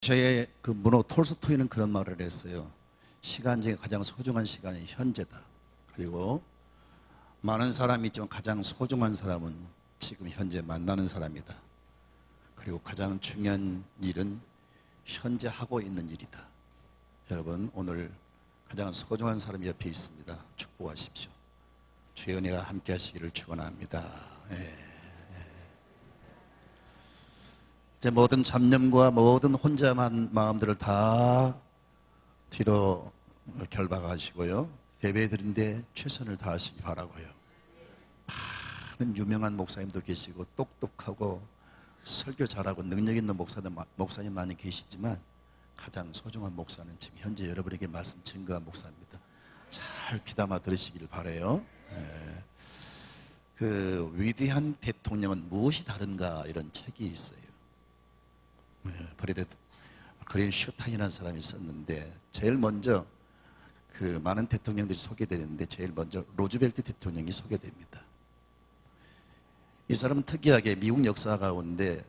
저의 그 문호 톨스토이는 그런 말을 했어요. 시간 중에 가장 소중한 시간이 현재다. 그리고 많은 사람이 있지만 가장 소중한 사람은 지금 현재 만나는 사람이다. 그리고 가장 중요한 일은 현재 하고 있는 일이다. 여러분, 오늘 가장 소중한 사람이 옆에 있습니다. 축복하십시오. 주의 은혜가 함께 하시기를 축원합니다. 이제 모든 잡념과 모든 혼자만 마음들을 다 뒤로 결박하시고요. 예배 드린데 최선을 다하시기 바라고요. 많은 유명한 목사님도 계시고 똑똑하고 설교 잘하고 능력 있는 목사님 많이 계시지만 가장 소중한 목사는 지금 현재 여러분에게 말씀 증거한 목사입니다. 잘 귀담아 들으시길 바라요. 그 위대한 대통령은 무엇이 다른가 이런 책이 있어요. 그린 슈타인이라는 사람이 있었는데 제일 먼저 그 많은 대통령들이 소개되는데 제일 먼저 로즈벨트 대통령이 소개됩니다. 이 사람은 특이하게 미국 역사 가운데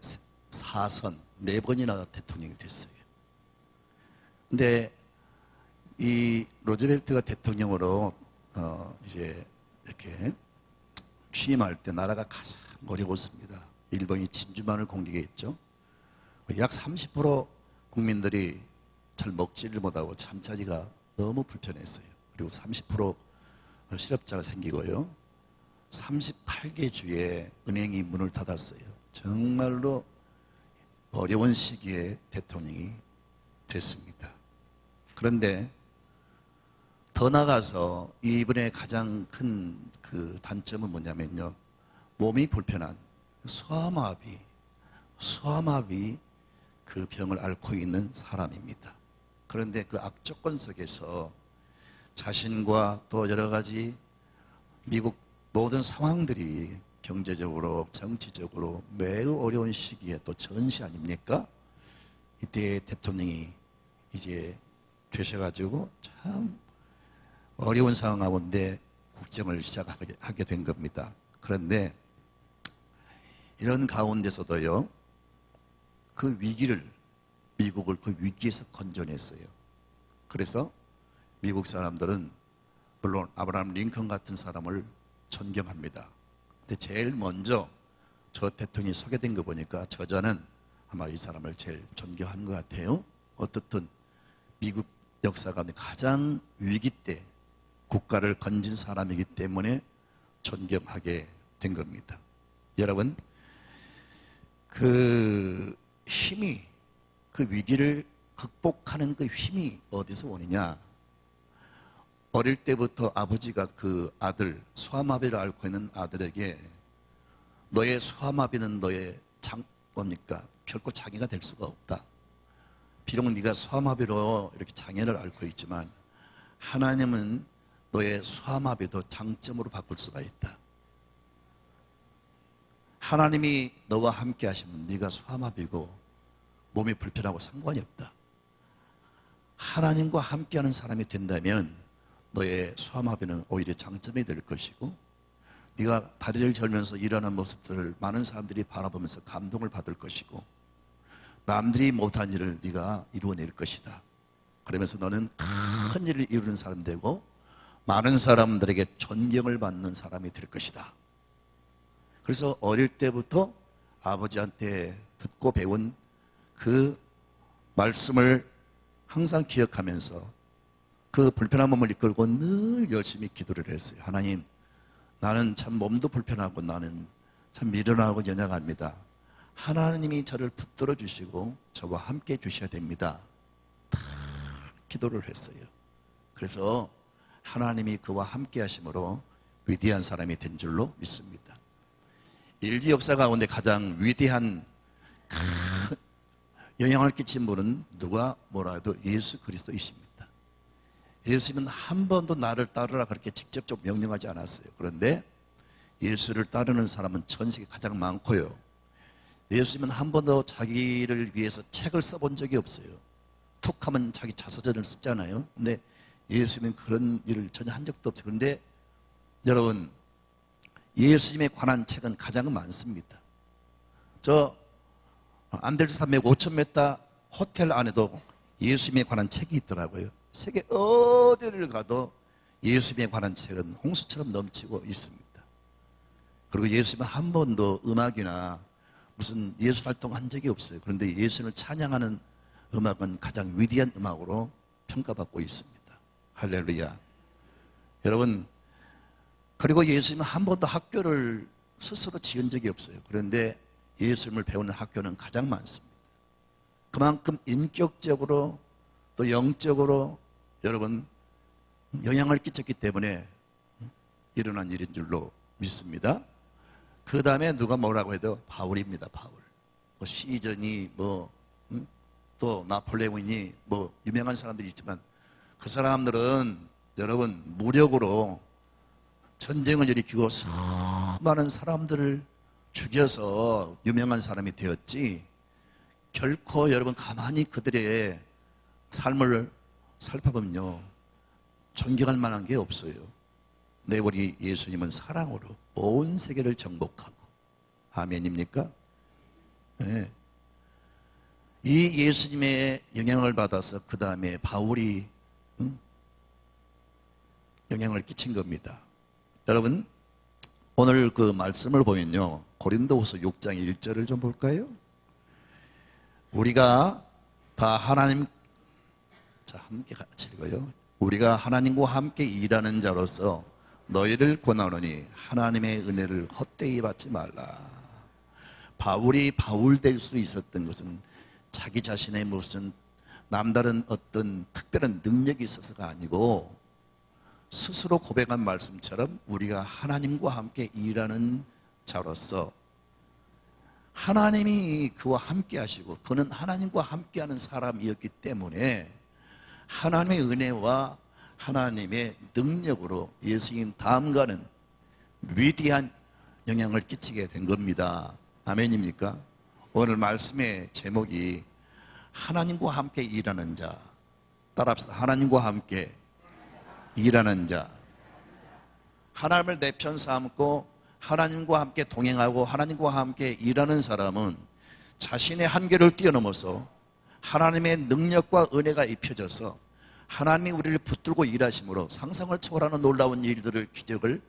4선 4번이나 대통령이 됐어요. 근데 이 로즈벨트가 대통령으로 이제 이렇게 취임할 때 나라가 가장 어려웠습니다. 일본이 진주만을 공격했죠. 약 30% 국민들이 잘 먹지를 못하고 잠자리가 너무 불편했어요. 그리고 30% 실업자가 생기고요. 38개 주에 은행이 문을 닫았어요. 정말로 어려운 시기에 대통령이 됐습니다. 그런데 더 나아가서 이분의 가장 큰 그 단점은 뭐냐면요, 몸이 불편한 소아마비 그 병을 앓고 있는 사람입니다. 그런데 그 악조건 속에서 자신과 또 여러 가지 미국 모든 상황들이 경제적으로 정치적으로 매우 어려운 시기에 또 전시 아닙니까? 이때 대통령이 이제 되셔가지고 참 어려운 상황 가운데 국정을 시작하게 된 겁니다. 그런데 이런 가운데서도요, 그 위기를, 미국을 그 위기에서 건져냈어요. 그래서 미국 사람들은 물론 아브라함 링컨 같은 사람을 존경합니다. 근데 제일 먼저 저 대통령이 소개된 거 보니까 저자는 아마 이 사람을 제일 존경하는 것 같아요. 어떻든 미국 역사 가운데 가장 위기 때 국가를 건진 사람이기 때문에 존경하게 된 겁니다. 여러분, 그 힘이, 그 위기를 극복하는 그 힘이 어디서 오느냐? 어릴 때부터 아버지가 그 아들, 소아마비를 앓고 있는 아들에게 너의 소아마비는 너의 뭡니까? 결코 장애가 될 수가 없다. 비록 네가 소아마비로 이렇게 장애를 앓고 있지만 하나님은 너의 소아마비도 장점으로 바꿀 수가 있다. 하나님이 너와 함께 하시면 네가 소아마비고 몸이 불편하고 상관이 없다. 하나님과 함께하는 사람이 된다면 너의 소아마비는 오히려 장점이 될 것이고 네가 다리를 절면서 일하는 모습들을 많은 사람들이 바라보면서 감동을 받을 것이고 남들이 못한 일을 네가 이루어낼 것이다. 그러면서 너는 큰 일을 이루는 사람 되고 많은 사람들에게 존경을 받는 사람이 될 것이다. 그래서 어릴 때부터 아버지한테 듣고 배운 그 말씀을 항상 기억하면서 그 불편한 몸을 이끌고 늘 열심히 기도를 했어요. 하나님, 나는 참 몸도 불편하고 나는 참 미련하고 연약합니다. 하나님이 저를 붙들어 주시고 저와 함께 해주셔야 됩니다. 다 기도를 했어요. 그래서 하나님이 그와 함께 하심으로 위대한 사람이 된 줄로 믿습니다. 인류 역사 가운데 가장 위대한 큰 영향을 끼친 분은 누가 뭐라 해도 예수 그리스도이십니다. 예수님은 한 번도 나를 따르라 그렇게 직접적으로 명령하지 않았어요. 그런데 예수를 따르는 사람은 전 세계 가장 많고요. 예수님은 한 번도 자기를 위해서 책을 써본 적이 없어요. 툭 하면 자기 자서전을 쓰잖아요. 근데 예수님은 그런 일을 전혀 한 적도 없어요. 그런데 여러분, 예수님에 관한 책은 가장 많습니다. 저 안데르 산맥 5,000m 호텔 안에도 예수님에 관한 책이 있더라고요. 세계 어디를 가도 예수님에 관한 책은 홍수처럼 넘치고 있습니다. 그리고 예수님은 한 번도 음악이나 무슨 예술 활동한 적이 없어요. 그런데 예수님을 찬양하는 음악은 가장 위대한 음악으로 평가받고 있습니다. 할렐루야. 여러분, 그리고 예수님은 한 번도 학교를 스스로 지은 적이 없어요. 그런데 예수님을 배우는 학교는 가장 많습니다. 그만큼 인격적으로 또 영적으로 여러분 영향을 끼쳤기 때문에 일어난 일인 줄로 믿습니다. 그 다음에 누가 뭐라고 해도 바울입니다. 바울. 뭐 시전이 또 나폴레옹이니 뭐 유명한 사람들이 있지만 그 사람들은 여러분 무력으로 전쟁을 일으키고 수많은 사람들을 죽여서 유명한 사람이 되었지, 결코 여러분 가만히 그들의 삶을 살펴보면요 존경할 만한 게 없어요. 내 우리 예수님은 사랑으로 온 세계를 정복하고, 아멘입니까? 네. 이 예수님의 영향을 받아서 그 다음에 바울이 영향을 끼친 겁니다. 여러분, 오늘 그 말씀을 보면요 고린도후서 6장 1절을 좀 볼까요? 우리가 다 하나님, 자 함께 같이 읽어요. 우리가 하나님과 함께 일하는 자로서 너희를 권하노니 하나님의 은혜를 헛되이 받지 말라. 바울이 바울 될 수 있었던 것은 자기 자신의 무슨 남다른 어떤 특별한 능력이 있어서가 아니고, 스스로 고백한 말씀처럼 우리가 하나님과 함께 일하는 자로서 하나님이 그와 함께 하시고 그는 하나님과 함께하는 사람이었기 때문에 하나님의 은혜와 하나님의 능력으로 예수님 다음가는 위대한 영향을 끼치게 된 겁니다. 아멘입니까? 오늘 말씀의 제목이 하나님과 함께 일하는 자. 따라합시다. 하나님과 함께 일하는 자. 하나님을 내 편 삼고 하나님과 함께 동행하고 하나님과 함께 일하는 사람은 자신의 한계를 뛰어넘어서 하나님의 능력과 은혜가 입혀져서 하나님이 우리를 붙들고 일하심으로 상상을 초월하는 놀라운 일들을, 기적을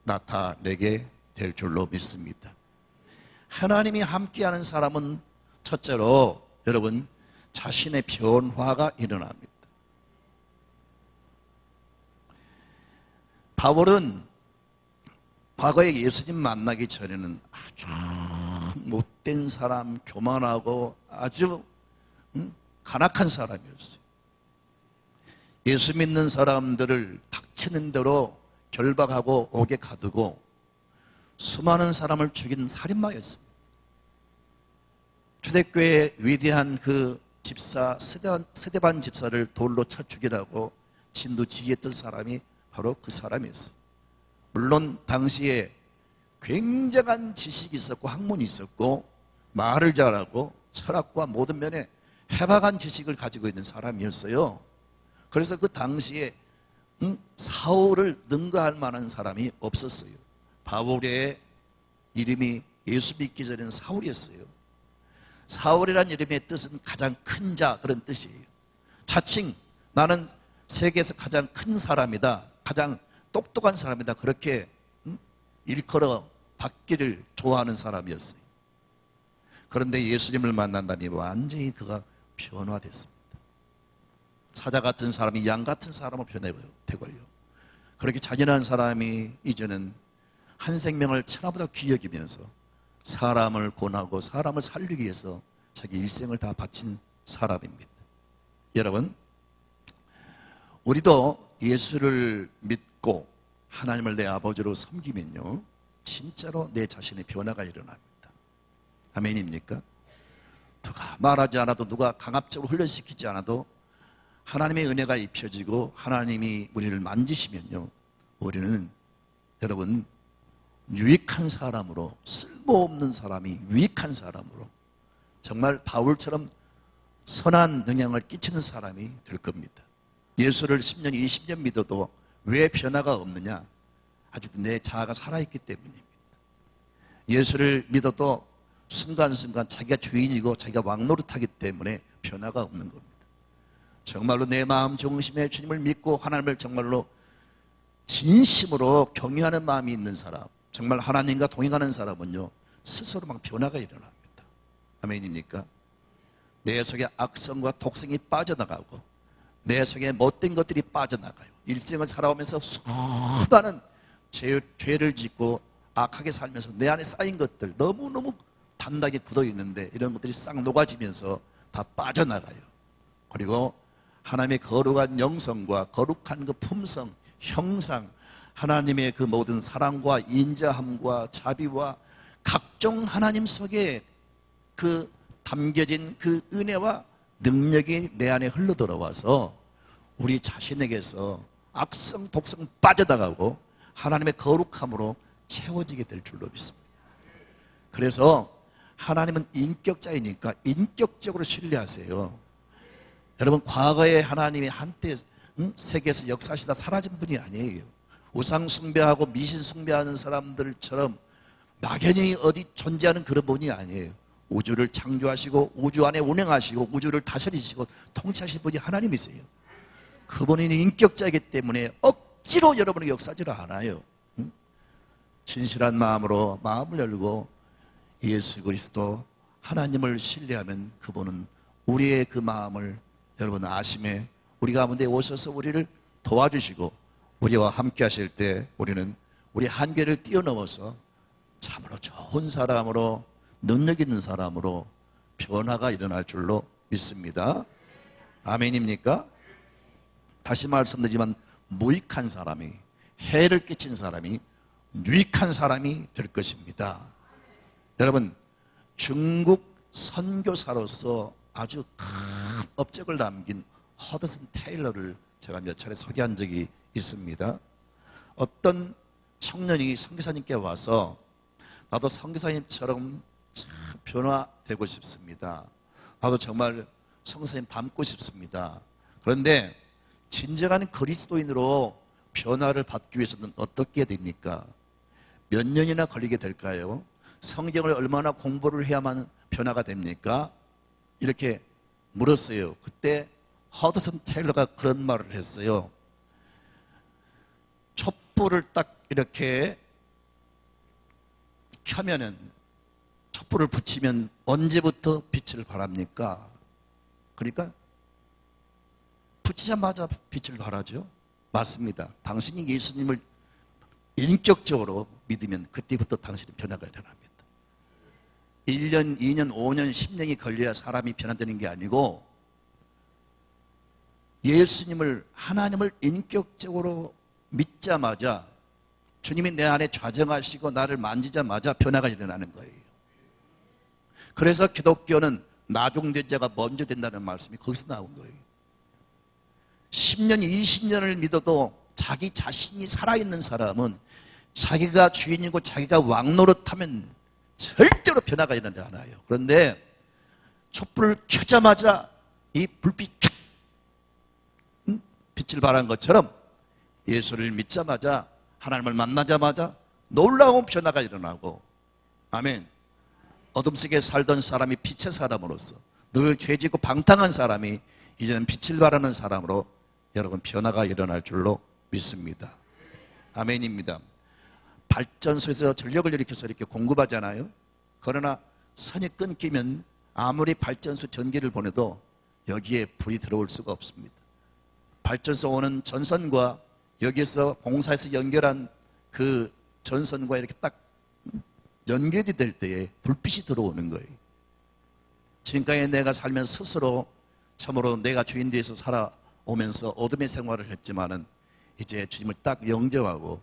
나타내게 될 줄로 믿습니다. 하나님이 함께하는 사람은 첫째로 여러분 자신의 변화가 일어납니다. 바울은 과거에 예수님 만나기 전에는 아주 못된 사람, 교만하고 아주 간악한 사람이었어요. 예수 믿는 사람들을 닥치는 대로 결박하고 옥에 가두고 수많은 사람을 죽인 살인마였습니다. 초대교회의 위대한 그 집사 스데반 집사를 돌로 쳐 죽이라고 진두지휘했던 사람이 바로 그 사람이었어요. 물론 당시에 굉장한 지식이 있었고 학문이 있었고 말을 잘하고 철학과 모든 면에 해박한 지식을 가지고 있는 사람이었어요. 그래서 그 당시에 사울을 능가할 만한 사람이 없었어요. 바울의 이름이 예수 믿기 전에는 사울이었어요. 사울이라는 이름의 뜻은 가장 큰 자, 그런 뜻이에요. 자칭 나는 세계에서 가장 큰 사람이다, 가장 똑똑한 사람이다, 그렇게 일컬어 받기를 좋아하는 사람이었어요. 그런데 예수님을 만난 다음에 완전히 그가 변화됐습니다. 사자 같은 사람이 양 같은 사람으로 변해되고요. 그렇게 잔인한 사람이 이제는 한 생명을 천하보다 귀히 여기면서 사람을 권하고 사람을 살리기 위해서 자기 일생을 다 바친 사람입니다. 여러분, 우리도 예수를 믿고 하나님을 내 아버지로 섬기면요 진짜로 내 자신의 변화가 일어납니다. 아멘입니까? 누가 말하지 않아도, 누가 강압적으로 훈련시키지 않아도 하나님의 은혜가 입혀지고 하나님이 우리를 만지시면요 우리는 여러분 유익한 사람으로, 쓸모없는 사람이 유익한 사람으로, 정말 바울처럼 선한 영향을 끼치는 사람이 될 겁니다. 예수를 10년, 20년 믿어도 왜 변화가 없느냐? 아직 내 자아가 살아있기 때문입니다. 예수를 믿어도 순간순간 자기가 주인이고 자기가 왕노릇하기 때문에 변화가 없는 겁니다. 정말로 내 마음 중심에 주님을 믿고 하나님을 정말로 진심으로 경외하는 마음이 있는 사람, 정말 하나님과 동행하는 사람은요, 스스로 막 변화가 일어납니다. 아멘입니까? 내 속에 악성과 독성이 빠져나가고 내 속에 못된 것들이 빠져나가요. 일생을 살아오면서 수많은 죄를 짓고 악하게 살면서 내 안에 쌓인 것들 너무너무 단단하게 굳어 있는데 이런 것들이 싹 녹아지면서 다 빠져나가요. 그리고 하나님의 거룩한 영성과 거룩한 그 품성, 형상, 하나님의 그 모든 사랑과 인자함과 자비와 각종 하나님 속에 그 담겨진 그 은혜와 능력이 내 안에 흘러 들어와서 우리 자신에게서 악성, 독성 빠져나가고 하나님의 거룩함으로 채워지게 될 줄로 믿습니다. 그래서 하나님은 인격자이니까 인격적으로 신뢰하세요. 여러분, 과거에 하나님이 한때 세계에서 역사하시다 사라진 분이 아니에요. 우상 숭배하고 미신 숭배하는 사람들처럼 막연히 어디 존재하는 그런 분이 아니에요. 우주를 창조하시고 우주 안에 운행하시고 우주를 다스리시고 통치하신 분이 하나님이세요. 그분이 인격자이기 때문에 억지로 여러분에게 역사하지를 않아요. 진실한 마음으로 마음을 열고 예수 그리스도 하나님을 신뢰하면 그분은 우리의 그 마음을 여러분 아심에 우리 가운데 오셔서 우리를 도와주시고 우리와 함께 하실 때 우리는 우리 한계를 뛰어넘어서 참으로 좋은 사람으로 능력 있는 사람으로 변화가 일어날 줄로 믿습니다. 아멘입니까? 다시 말씀드리지만 무익한 사람이, 해를 끼친 사람이 유익한 사람이 될 것입니다. 여러분, 중국 선교사로서 아주 큰 업적을 남긴 허드슨 테일러를 제가 몇 차례 소개한 적이 있습니다. 어떤 청년이 선교사님께 와서 나도 선교사님처럼 참 변화되고 싶습니다. 나도 정말 선교사님 닮고 싶습니다. 그런데 진정한 그리스도인으로 변화를 받기 위해서는 어떻게 됩니까? 몇 년이나 걸리게 될까요? 성경을 얼마나 공부를 해야만 변화가 됩니까? 이렇게 물었어요. 그때 허드슨 테일러가 그런 말을 했어요. 촛불을 딱 이렇게 켜면은, 촛불을 붙이면 언제부터 빛을 발합니까? 그러니까 붙이자마자 빛을 발하죠. 맞습니다. 당신이 예수님을 인격적으로 믿으면 그때부터 당신의 변화가 일어납니다. 1년, 2년, 5년, 10년이 걸려야 사람이 변화되는 게 아니고 예수님을, 하나님을 인격적으로 믿자마자 주님이 내 안에 좌정하시고 나를 만지자마자 변화가 일어나는 거예요. 그래서 기독교는 나중된 자가 먼저 된다는 말씀이 거기서 나온 거예요. 10년, 20년을 믿어도 자기 자신이 살아있는 사람은 자기가 주인이고 자기가 왕노릇하면 절대로 변화가 일어나지 않아요. 그런데 촛불을 켜자마자 이 불빛 촥 빛을 발한 것처럼 예수를 믿자마자, 하나님을 만나자마자 놀라운 변화가 일어나고, 아멘. 어둠 속에 살던 사람이 빛의 사람으로서, 늘 죄지고 방탕한 사람이 이제는 빛을 발하는 사람으로 여러분 변화가 일어날 줄로 믿습니다. 아멘입니다. 발전소에서 전력을 일으켜서 이렇게 공급하잖아요. 그러나 선이 끊기면 아무리 발전소 전기를 보내도 여기에 불이 들어올 수가 없습니다. 발전소 오는 전선과 여기에서 공사에서 연결한 그 전선과 이렇게 딱 연결이 될 때에 불빛이 들어오는 거예요. 지금까지 내가 살면서 스스로 참으로 내가 주인 뒤에서 살아오면서 어둠의 생활을 했지만은 이제 주님을 딱 영접하고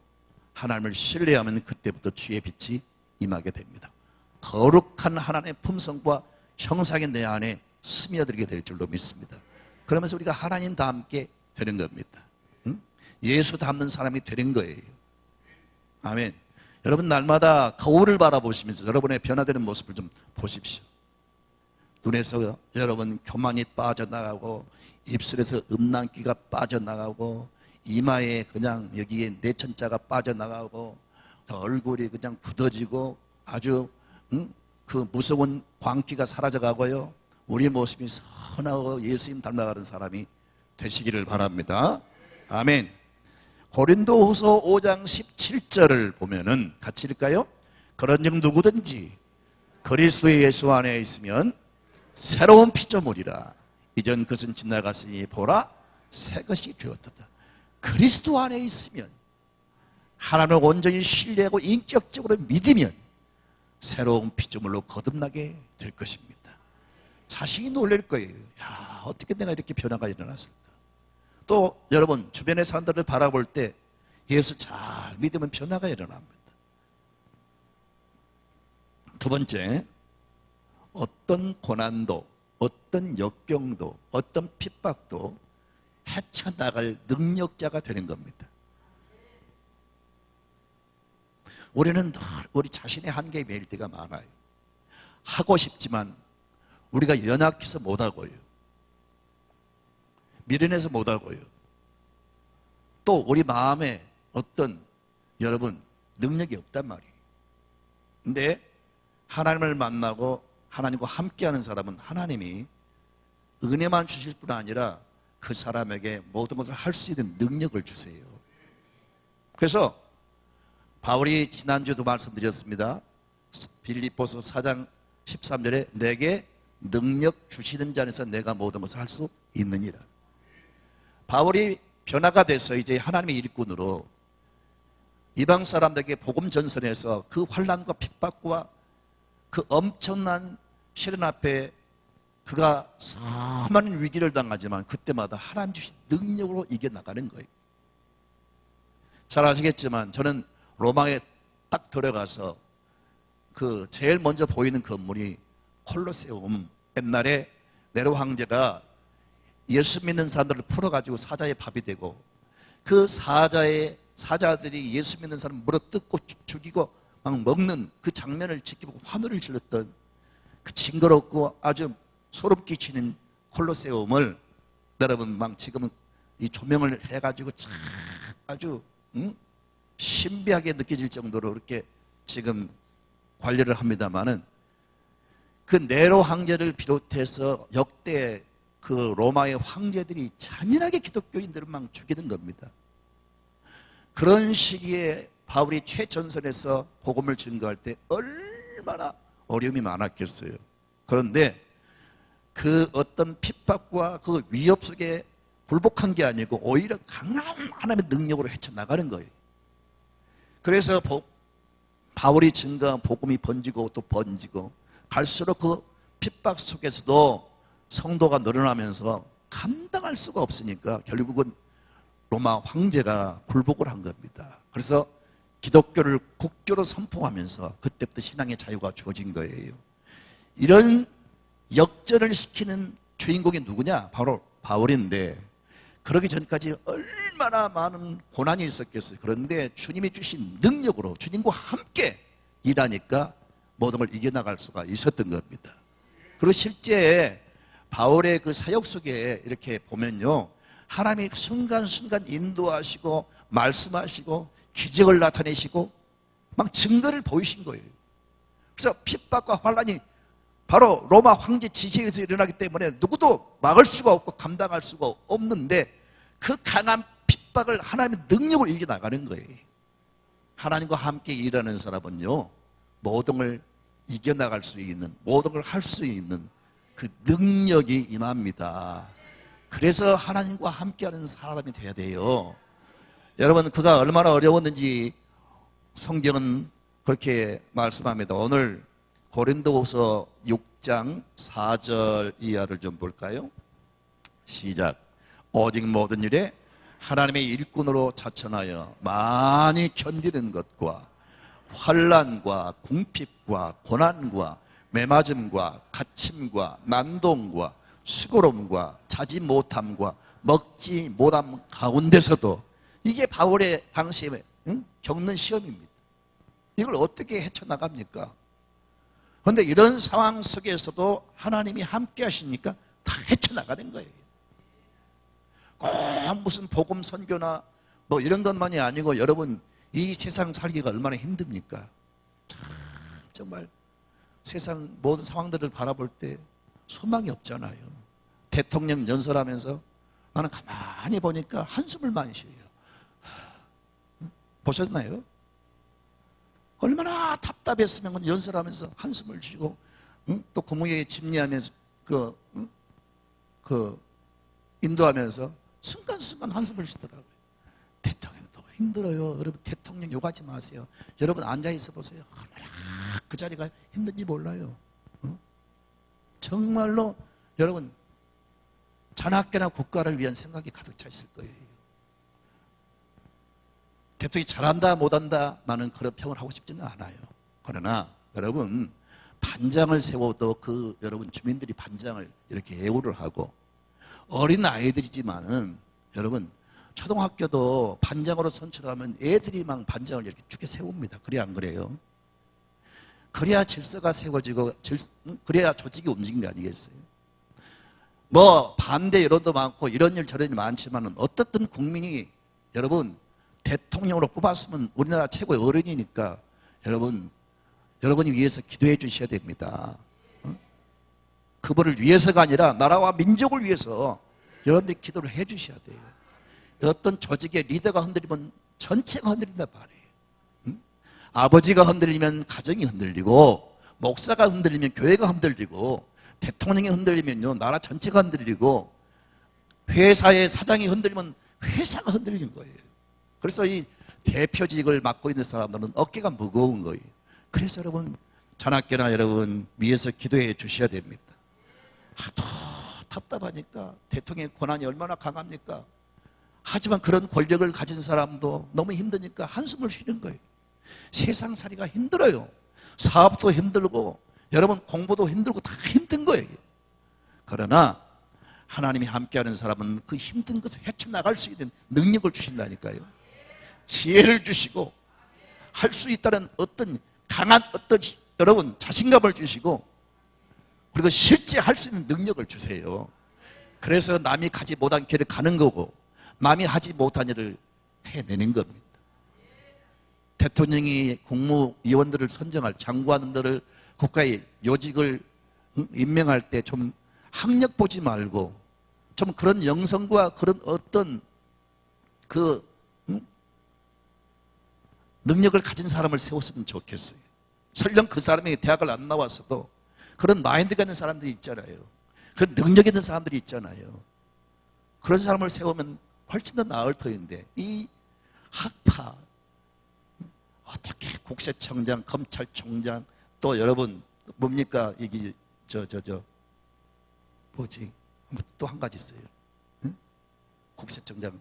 하나님을 신뢰하면 그때부터 주의 빛이 임하게 됩니다. 거룩한 하나님의 품성과 형상이 내 안에 스며들게 될 줄로 믿습니다. 그러면서 우리가 하나님 닮게 되는 겁니다. 예수 닮는 사람이 되는 거예요. 아멘. 여러분, 날마다 거울을 바라보시면서 여러분의 변화되는 모습을 좀 보십시오. 눈에서 여러분 교만이 빠져나가고, 입술에서 음란기가 빠져나가고, 이마에 그냥 여기에 내천자가 빠져나가고, 얼굴이 그냥 굳어지고 아주 그 무서운 광기가 사라져가고요, 우리 모습이 선하고 예수님 닮아가는 사람이 되시기를 바랍니다. 아멘. 고린도후서 5장 17절을 보면은 같이 읽을까요? 그런즉 누구든지 그리스도 예수 안에 있으면 새로운 피조물이라. 이전 것은 지나갔으니 보라 새 것이 되었도다. 그리스도 안에 있으면, 하나님을 온전히 신뢰하고 인격적으로 믿으면 새로운 피조물로 거듭나게 될 것입니다. 자신이 놀랄 거예요. 야, 어떻게 내가 이렇게 변화가 일어났을까? 또 여러분 주변의 사람들을 바라볼 때 예수 잘 믿으면 변화가 일어납니다. 두 번째, 어떤 고난도, 어떤 역경도, 어떤 핍박도 헤쳐나갈 능력자가 되는 겁니다. 우리는 늘 우리 자신의 한계에 매일 때가 많아요. 하고 싶지만 우리가 연약해서 못하고요. 미련해서 못하고요. 또 우리 마음에 어떤 여러분 능력이 없단 말이에요. 근데 하나님을 만나고 하나님과 함께하는 사람은 하나님이 은혜만 주실 뿐 아니라 그 사람에게 모든 것을 할 수 있는 능력을 주세요. 그래서 바울이 지난주에도 말씀드렸습니다. 빌립보서 4장 13절에 내게 능력 주시는 자 안에서 내가 모든 것을 할 수 있느니라. 바울이 변화가 돼서 이제 하나님의 일꾼으로 이방 사람들에게 복음 전선에서 그 환난과 핍박과 그 엄청난 시련 앞에 그가 수많은 위기를 당하지만 그때마다 하나님 주신 능력으로 이겨나가는 거예요. 잘 아시겠지만 저는 로마에 딱 들어가서 그 제일 먼저 보이는 건물이 콜로세움. 옛날에 네로 황제가 예수 믿는 사람들을 풀어가지고 사자의 밥이 되고 그 사자들이 예수 믿는 사람 물어뜯고 죽이고 막 먹는 그 장면을 지켜보고 환호를 질렀던 그 징그럽고 아주 소름 끼치는 콜로세움을 여러분 막 지금은 이 조명을 해가지고 참 아주 신비하게 느껴질 정도로 이렇게 지금 관리를 합니다마는 그 네로 황제를 비롯해서 역대 그 로마의 황제들이 잔인하게 기독교인들을 막 죽이는 겁니다. 그런 시기에 바울이 최전선에서 복음을 증거할 때 얼마나 어려움이 많았겠어요. 그런데 그 어떤 핍박과 그 위협 속에 굴복한 게 아니고 오히려 강한 하나님의 능력으로 헤쳐나가는 거예요. 그래서 바울이 증거한 복음이 번지고 또 번지고 갈수록 그 핍박 속에서도 성도가 늘어나면서 감당할 수가 없으니까 결국은 로마 황제가 굴복을 한 겁니다. 그래서 기독교를 국교로 선포하면서 그때부터 신앙의 자유가 주어진 거예요. 이런 역전을 시키는 주인공이 누구냐? 바로 바울인데 그러기 전까지 얼마나 많은 고난이 있었겠어요. 그런데 주님이 주신 능력으로 주님과 함께 일하니까 모든 걸 이겨나갈 수가 있었던 겁니다. 그리고 실제 바울의 그 사역 속에 이렇게 보면요, 하나님이 순간순간 인도하시고 말씀하시고 기적을 나타내시고 막 증거를 보이신 거예요. 그래서 핍박과 환난이 바로 로마 황제 지시에 의해서 일어나기 때문에 누구도 막을 수가 없고 감당할 수가 없는데 그 강한 핍박을 하나님의 능력으로 이겨나가는 거예요. 하나님과 함께 일하는 사람은요, 모든 걸 이겨나갈 수 있는, 모든 걸 할 수 있는 그 능력이 임합니다. 그래서 하나님과 함께하는 사람이 돼야 돼요. 여러분, 그가 얼마나 어려웠는지 성경은 그렇게 말씀합니다. 오늘 고린도후서 6장 4절 이하를 좀 볼까요? 시작. 오직 모든 일에 하나님의 일꾼으로 자천하여 많이 견디는 것과 환난과 궁핍과 고난과 매맞음과 갇힘과 난동과 수고로움과 자지 못함과 먹지 못함 가운데서도 이게 바울의 당시에 겪는 시험입니다. 이걸 어떻게 헤쳐나갑니까? 그런데 이런 상황 속에서도 하나님이 함께 하시니까 다 헤쳐나가는 거예요. 꼭 무슨 복음 선교나 뭐 이런 것만이 아니고 여러분 이 세상 살기가 얼마나 힘듭니까? 참 정말 세상 모든 상황들을 바라볼 때 소망이 없잖아요. 대통령 연설하면서 나는 가만히 보니까 한숨을 많이 쉬어요. 보셨나요? 얼마나 답답했으면 연설하면서 한숨을 쉬고, 또 국무회의 집례하면서 인도하면서 순간순간 한숨을 쉬더라고요. 대통령도 힘들어요. 여러분, 대통령 욕하지 마세요. 여러분 앉아있어 보세요. 얼마나 그 자리가 힘든지 몰라요. 정말로 여러분, 자나깨나 국가를 위한 생각이 가득 차 있을 거예요. 대통령이 잘한다 못한다 나는 그런 평을 하고 싶지는 않아요. 그러나 여러분, 반장을 세워도 여러분 주민들이 반장을 이렇게 애호를 하고, 어린 아이들이지만은 여러분 초등학교도 반장으로 선출하면 애들이 막 반장을 이렇게 쭉 세웁니다. 그래야 안 그래요? 그래야 질서가 세워지고 그래야 조직이 움직이는 게 아니겠어요? 뭐 반대 여론도 많고 이런 일 저런 일 많지만은 어떻든 국민이 여러분 대통령으로 뽑았으면 우리나라 최고의 어른이니까 여러분이 위해서 기도해 주셔야 됩니다. 그분을 위해서가 아니라 나라와 민족을 위해서 여러분들이 기도를 해 주셔야 돼요. 어떤 조직의 리더가 흔들리면 전체가 흔들린단 말이에요. 아버지가 흔들리면 가정이 흔들리고, 목사가 흔들리면 교회가 흔들리고, 대통령이 흔들리면요 나라 전체가 흔들리고, 회사의 사장이 흔들리면 회사가 흔들리는 거예요. 그래서 이 대표직을 맡고 있는 사람들은 어깨가 무거운 거예요. 그래서 여러분 자나깨나 여러분 위해서 기도해 주셔야 됩니다. 하도 답답하니까 대통령의 권한이 얼마나 강합니까? 하지만 그런 권력을 가진 사람도 너무 힘드니까 한숨을 쉬는 거예요. 세상살이가 힘들어요. 사업도 힘들고 여러분 공부도 힘들고 다 힘든 거예요. 그러나 하나님이 함께하는 사람은 그 힘든 것을 헤쳐나갈 수 있는 능력을 주신다니까요. 지혜를 주시고 할 수 있다는 어떤 강한 여러분 자신감을 주시고, 그리고 실제 할 수 있는 능력을 주세요. 그래서 남이 가지 못한 길을 가는 거고 남이 하지 못한 일을 해내는 겁니다. 대통령이 국무위원들을 선정할 장관들을 국가의 요직을 임명할 때 좀 학력 보지 말고 좀 그런 영성과 그런 어떤 능력을 가진 사람을 세웠으면 좋겠어요. 설령 그 사람이 대학을 안 나왔어도 그런 마인드가 있는 사람들이 있잖아요. 그런 능력 있는 사람들이 있잖아요. 그런 사람을 세우면 훨씬 더 나을 터인데, 이 학파 어떻게 국세청장, 검찰총장, 또 여러분 뭡니까 이게 뭐지 또 한 가지 있어요. 응? 국세청장,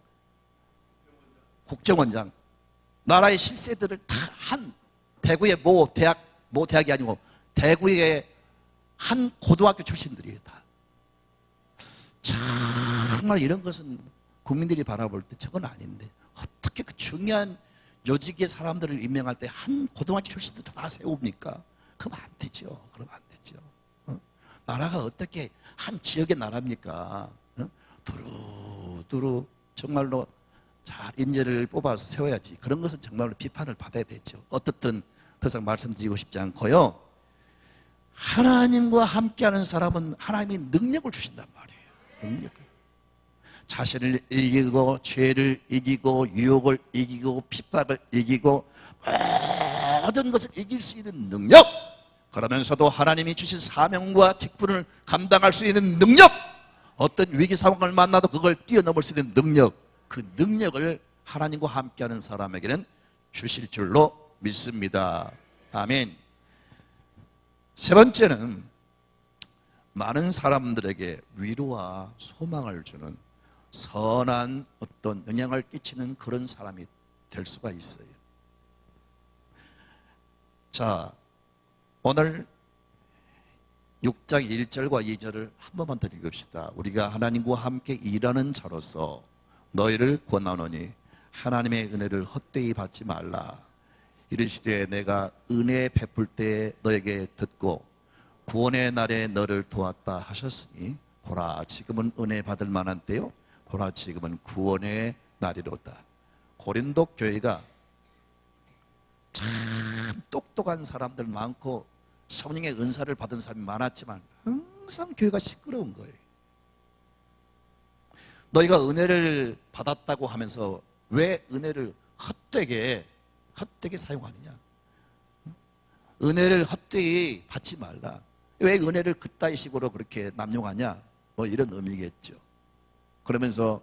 국정원장, 나라의 실세들을 다 한 대구의 모 대학이 아니고 대구의 한 고등학교 출신들이에요. 다. 정말 이런 것은 국민들이 바라볼 때 저건 아닌데 어떻게 그 중요한 요직의 사람들을 임명할 때 한 고등학교 출신들 다 세웁니까? 그럼 안 되죠. 그럼 안 되죠. 나라가 어떻게 한 지역의 나라입니까? 두루두루 정말로 잘 인재를 뽑아서 세워야지. 그런 것은 정말로 비판을 받아야 되죠. 어떻든 더 이상 말씀드리고 싶지 않고요. 하나님과 함께하는 사람은 하나님이 능력을 주신단 말이에요. 능력을. 자신을 이기고 죄를 이기고 유혹을 이기고 핍박을 이기고 모든 것을 이길 수 있는 능력, 그러면서도 하나님이 주신 사명과 직분을 감당할 수 있는 능력, 어떤 위기 상황을 만나도 그걸 뛰어넘을 수 있는 능력, 그 능력을 하나님과 함께하는 사람에게는 주실 줄로 믿습니다. 아멘. 세 번째는 많은 사람들에게 위로와 소망을 주는 선한 어떤 영향을 끼치는 그런 사람이 될 수가 있어요. 자, 오늘 6장 1절과 2절을 한 번만 더 읽읍시다. 우리가 하나님과 함께 일하는 자로서 너희를 권하노니 하나님의 은혜를 헛되이 받지 말라. 이르시되 내가 은혜 베풀 때에 너에게 듣고 구원의 날에 너를 도왔다 하셨으니 보라 지금은 은혜 받을 만한 때요 보라 지금은 구원의 날이로다. 고린도 교회가 참 똑똑한 사람들 많고 성령의 은사를 받은 사람이 많았지만 항상 교회가 시끄러운 거예요. 너희가 은혜를 받았다고 하면서 왜 은혜를 헛되게 사용하느냐? 은혜를 헛되이 받지 말라. 왜 은혜를 그따위 식으로 그렇게 남용하냐? 뭐 이런 의미겠죠. 그러면서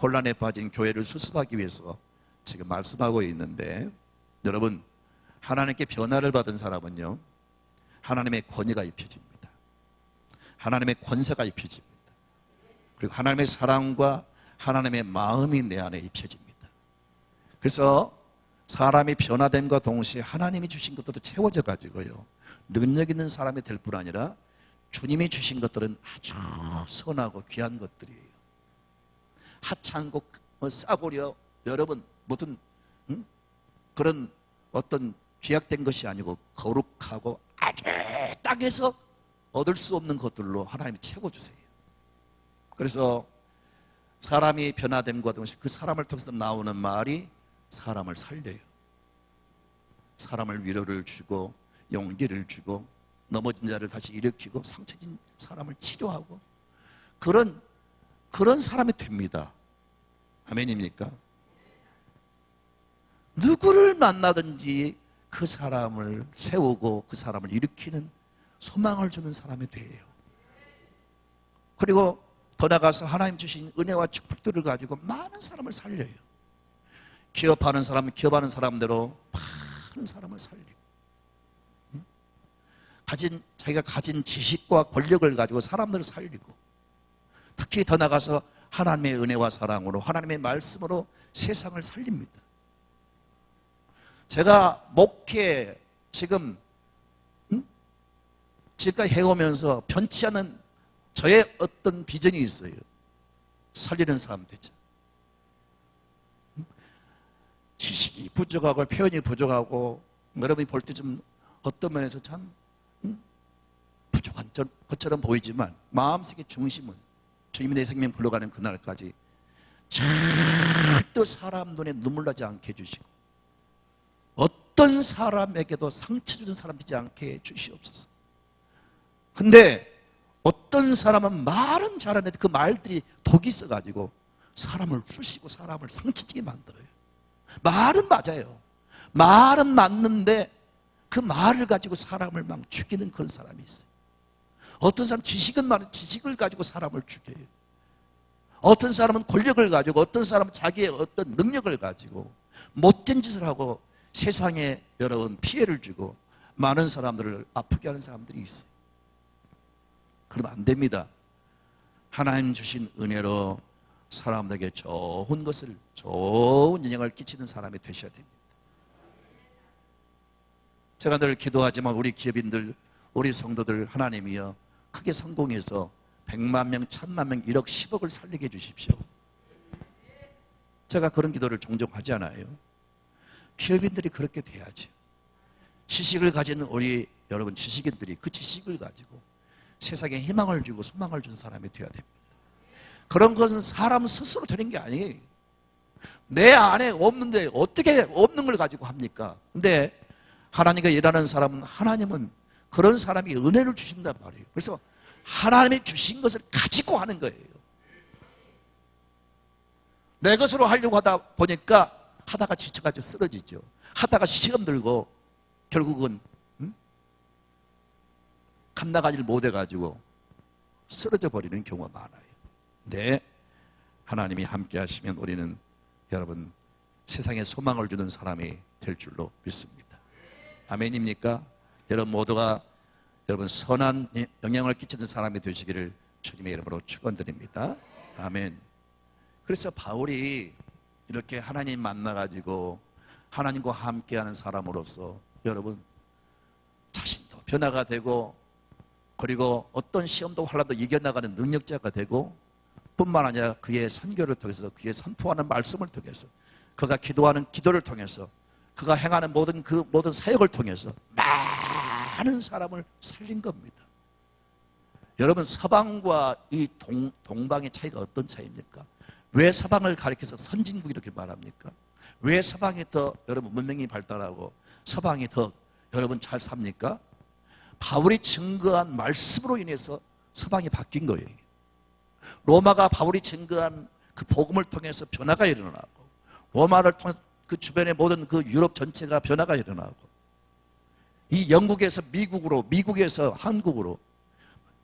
혼란에 빠진 교회를 수습하기 위해서 지금 말씀하고 있는데, 여러분, 하나님께 변화를 받은 사람은요, 하나님의 권위가 입혀집니다. 하나님의 권세가 입혀집니다. 그리고 하나님의 사랑과 하나님의 마음이 내 안에 입혀집니다. 그래서 사람이 변화됨과 동시에 하나님이 주신 것들도 채워져 가지고요, 능력 있는 사람이 될 뿐 아니라 주님이 주신 것들은 아주 선하고 귀한 것들이에요. 하찮고 싸구려, 여러분 무슨 그런 어떤 죄악된 것이 아니고 거룩하고 아주 땅에서 얻을 수 없는 것들로 하나님이 채워주세요. 그래서 사람이 변화됨과 동시에 그 사람을 통해서 나오는 말이 사람을 살려요. 사람을 위로를 주고 용기를 주고 넘어진 자를 다시 일으키고 상처진 사람을 치료하고 그런 사람이 됩니다. 아멘입니까? 누구를 만나든지 그 사람을 세우고 그 사람을 일으키는 소망을 주는 사람이 돼요. 그리고 더 나아가서 하나님 주신 은혜와 축복들을 가지고 많은 사람을 살려요. 기업하는 사람은 기업하는 사람대로 많은 사람을 살리고, 자기가 가진 지식과 권력을 가지고 사람들을 살리고, 특히 더 나아가서 하나님의 은혜와 사랑으로 하나님의 말씀으로 세상을 살립니다. 제가 목회 지금까지 해오면서 변치 않은 저의 어떤 비전이 있어요. 살리는 사람 되죠. 지식이 부족하고 표현이 부족하고 여러분이 볼 때 좀 어떤 면에서 참 부족한 것처럼 보이지만 마음속의 중심은 주님이 내 생명 불러가는 그날까지 절대 사람 눈에 눈물 나지 않게 해주시고 어떤 사람에게도 상처 주는 사람 되지 않게 해주시옵소서. 근데 어떤 사람은 말은 잘하는데 그 말들이 독이 있어가지고 사람을 쑤시고 사람을 상처지게 만들어요. 말은 맞아요. 말은 맞는데 그 말을 가지고 사람을 막 죽이는 그런 사람이 있어요. 어떤 사람은 지식을 가지고 사람을 죽여요. 어떤 사람은 권력을 가지고, 어떤 사람은 자기의 어떤 능력을 가지고 못된 짓을 하고 세상에 여러분 피해를 주고 많은 사람들을 아프게 하는 사람들이 있어요. 그러면 안 됩니다. 하나님 주신 은혜로 사람들에게 좋은 영향을 끼치는 사람이 되셔야 됩니다. 제가 늘 기도하지만 우리 기업인들, 우리 성도들 하나님이여 크게 성공해서 100만 명, 1000만 명, 1억, 10억을 살리게 해주십시오. 제가 그런 기도를 종종 하지 않아요. 기업인들이 그렇게 돼야지. 지식을 가진 우리 여러분 지식인들이 그 지식을 가지고 세상에 희망을 주고 소망을 주는 사람이 되어야 됩니다. 그런 것은 사람 스스로 되는 게 아니에요. 내 안에 없는데 어떻게 없는 걸 가지고 합니까? 근데 하나님과 일하는 사람은 하나님은 그런 사람이 은혜를 주신단 말이에요. 그래서 하나님이 주신 것을 가지고 하는 거예요. 내 것으로 하려고 하다 보니까 하다가 지쳐가지고 쓰러지죠. 하다가 시험 들고 결국은 감당하지를 못해가지고 쓰러져 버리는 경우가 많아요. 근데 하나님이 함께 하시면 우리는 여러분 세상에 소망을 주는 사람이 될 줄로 믿습니다. 아멘입니까? 여러분 모두가 여러분 선한 영향을 끼치는 사람이 되시기를 주님의 이름으로 축원드립니다. 아멘. 그래서 바울이 이렇게 하나님 만나가지고 하나님과 함께하는 사람으로서 여러분 자신도 변화가 되고 그리고 어떤 시험도 환난도 이겨나가는 능력자가 되고 뿐만 아니라 그의 선교를 통해서 그의 선포하는 말씀을 통해서 그가 기도하는 기도를 통해서 그가 행하는 모든 사역을 통해서 많은 사람을 살린 겁니다. 여러분 서방과 이 동방의 차이가 어떤 차이입니까? 왜 서방을 가리켜서 선진국 이렇게 말합니까? 왜 서방이 더 여러분 문명이 발달하고 서방이 더 여러분 잘 삽니까? 바울이 증거한 말씀으로 인해서 서방이 바뀐 거예요. 로마가 바울이 증거한 그 복음을 통해서 변화가 일어나고, 로마를 통해 그 주변의 모든 그 유럽 전체가 변화가 일어나고, 이 영국에서 미국으로, 미국에서 한국으로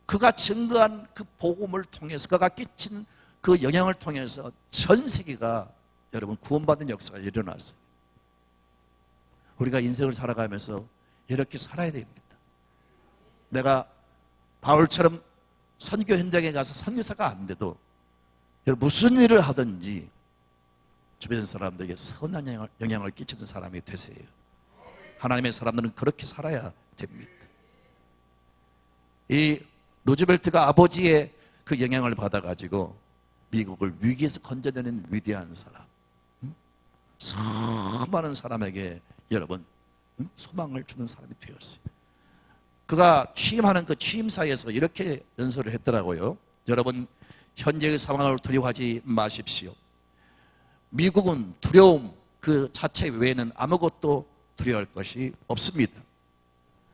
그가 증거한 그 복음을 통해서, 그가 끼친 그 영향을 통해서 전 세계가 여러분 구원받는 역사가 일어났어요. 우리가 인생을 살아가면서 이렇게 살아야 됩니다. 내가 바울처럼 선교 현장에 가서 선교사가 안 돼도 무슨 일을 하든지 주변 사람들에게 선한 영향을 끼치는 사람이 되세요. 하나님의 사람들은 그렇게 살아야 됩니다. 이 루즈벨트가 아버지의 그 영향을 받아가지고 미국을 위기에서 건져내는 위대한 사람, 수많은 사람에게 여러분 소망을 주는 사람이 되었어요. 그가 취임하는 그 취임사에서 이렇게 연설을 했더라고요. 여러분, 현재의 상황을 두려워하지 마십시오. 미국은 두려움 그 자체 외에는 아무것도 두려워할 것이 없습니다.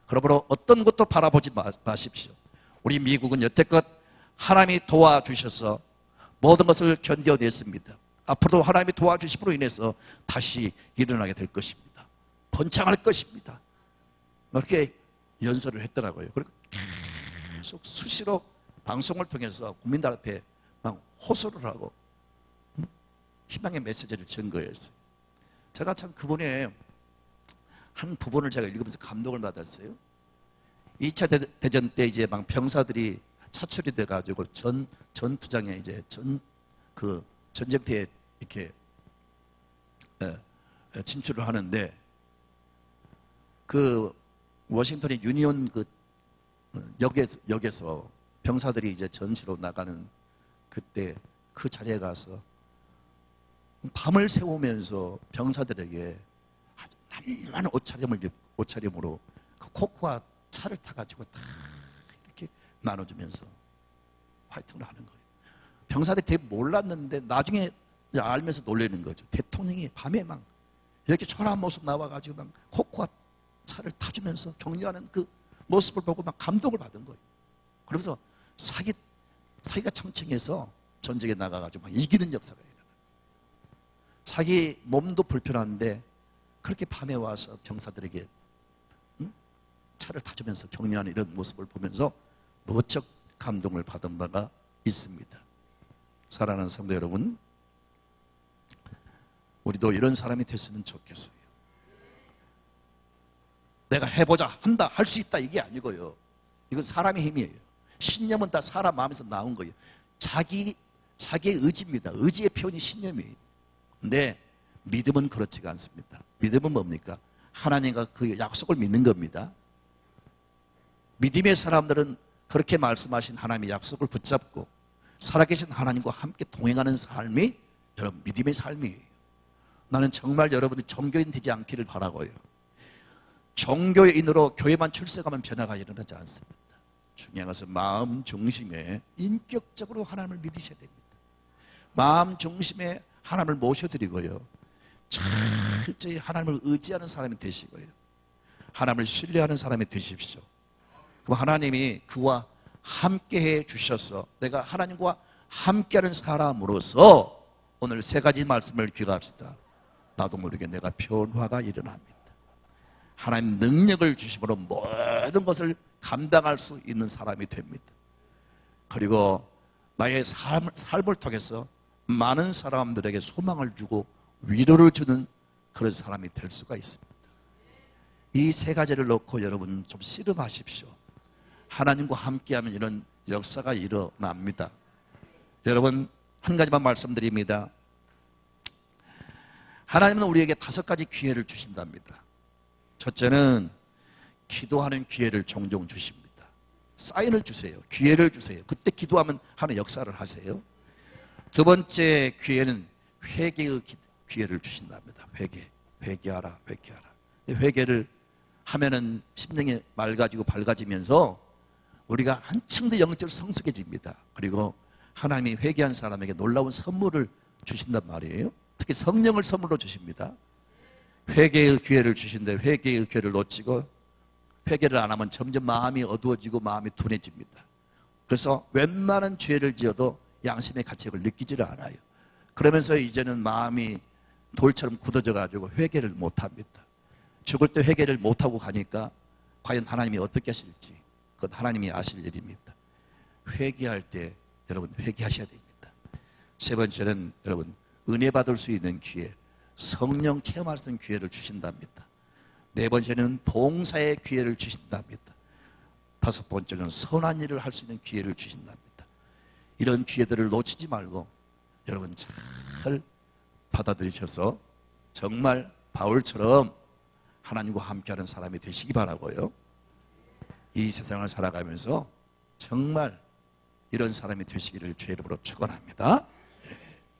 그러므로 어떤 것도 바라보지 마십시오. 우리 미국은 여태껏 하나님이 도와주셔서 모든 것을 견뎌냈습니다. 앞으로도 하나님이 도와주심으로 인해서 다시 일어나게 될 것입니다. 번창할 것입니다. 그렇게 연설을 했더라고요. 그리고 계속 수시로 방송을 통해서 국민들 앞에 막 호소를 하고 희망의 메시지를 증거했어요. 제가 참 그분의 한 부분을 제가 읽으면서 감동을 받았어요. 2차 대전 때 이제 막 병사들이 차출이 돼가지고 전투장에 이제 전쟁터에 이렇게 진출을 하는데, 그 워싱턴의 유니온 그 역에서 병사들이 이제 전시로 나가는 그때 그 자리에 가서 밤을 새우면서 병사들에게 아주 남는 옷차림으로 그 코코아 차를 타가지고 다 이렇게 나눠주면서 화이팅을 하는 거예요. 병사들이 되게 몰랐는데 나중에 알면서 놀라는 거죠. 대통령이 밤에 막 이렇게 초라한 모습 나와가지고 막 코코아 차를 타주면서 격려하는 그 모습을 보고 막 감동을 받은 거예요. 그러면서 사기가 청청해서 전쟁에 나가가지고 막 이기는 역사가 일어나요. 자기 몸도 불편한데 그렇게 밤에 와서 병사들에게 차를 타주면서 격려하는 이런 모습을 보면서 무척 감동을 받은 바가 있습니다. 사랑하는 성도 여러분, 우리도 이런 사람이 됐으면 좋겠어요. 내가 해보자, 한다, 할 수 있다 이게 아니고요. 이건 사람의 힘이에요. 신념은 다 사람 마음에서 나온 거예요. 자기의 의지입니다. 의지의 표현이 신념이에요. 근데 믿음은 그렇지가 않습니다. 믿음은 뭡니까? 하나님과 그 약속을 믿는 겁니다. 믿음의 사람들은 그렇게 말씀하신 하나님의 약속을 붙잡고 살아계신 하나님과 함께 동행하는 삶이 여러분 믿음의 삶이에요. 나는 정말 여러분이 종교인 되지 않기를 바라고요. 종교인으로 교회만 출석하면 변화가 일어나지 않습니다. 중요한 것은 마음 중심에 인격적으로 하나님을 믿으셔야 됩니다. 마음 중심에 하나님을 모셔드리고요, 철저히 하나님을 의지하는 사람이 되시고요, 하나님을 신뢰하는 사람이 되십시오. 그럼 하나님이 그와 함께해 주셔서 내가 하나님과 함께하는 사람으로서 오늘 세 가지 말씀을 기억합시다. 나도 모르게 내가 변화가 일어납니다. 하나님 능력을 주심으로 모든 것을 감당할 수 있는 사람이 됩니다. 그리고 나의 삶을 통해서 많은 사람들에게 소망을 주고 위로를 주는 그런 사람이 될 수가 있습니다. 이 세 가지를 놓고 여러분 좀 씨름하십시오. 하나님과 함께하면 이런 역사가 일어납니다. 여러분 한 가지만 말씀드립니다. 하나님은 우리에게 5가지 기회를 주신답니다. 첫째는 기도하는 기회를 종종 주십니다. 사인을 주세요. 기회를 주세요. 그때 기도하면 하는 역사를 하세요. 두 번째 기회는 회개의 기회를 주신답니다. 회개하라. 회개를 하면은 심령이 맑아지고 밝아지면서 우리가 한층 더 영적 성숙해집니다. 그리고 하나님이 회개한 사람에게 놀라운 선물을 주신단 말이에요. 특히 성령을 선물로 주십니다. 회개의 기회를 주신데 회개의 기회를 놓치고 회개를 안 하면 점점 마음이 어두워지고 마음이 둔해집니다. 그래서 웬만한 죄를 지어도 양심의 가책을 느끼지를 않아요. 그러면서 이제는 마음이 돌처럼 굳어져 가지고 회개를 못합니다. 죽을 때 회개를 못하고 가니까 과연 하나님이 어떻게 하실지 그건 하나님이 아실 일입니다. 회개할 때 여러분 회개하셔야 됩니다. 세 번째는 여러분 은혜 받을 수 있는 기회, 성령 체험할 수 있는 기회를 주신답니다. 네 번째는 봉사의 기회를 주신답니다. 다섯 번째는 선한 일을 할 수 있는 기회를 주신답니다. 이런 기회들을 놓치지 말고 여러분 잘 받아들이셔서 정말 바울처럼 하나님과 함께하는 사람이 되시기 바라고요. 이 세상을 살아가면서 정말 이런 사람이 되시기를 주의 이름으로 축원합니다.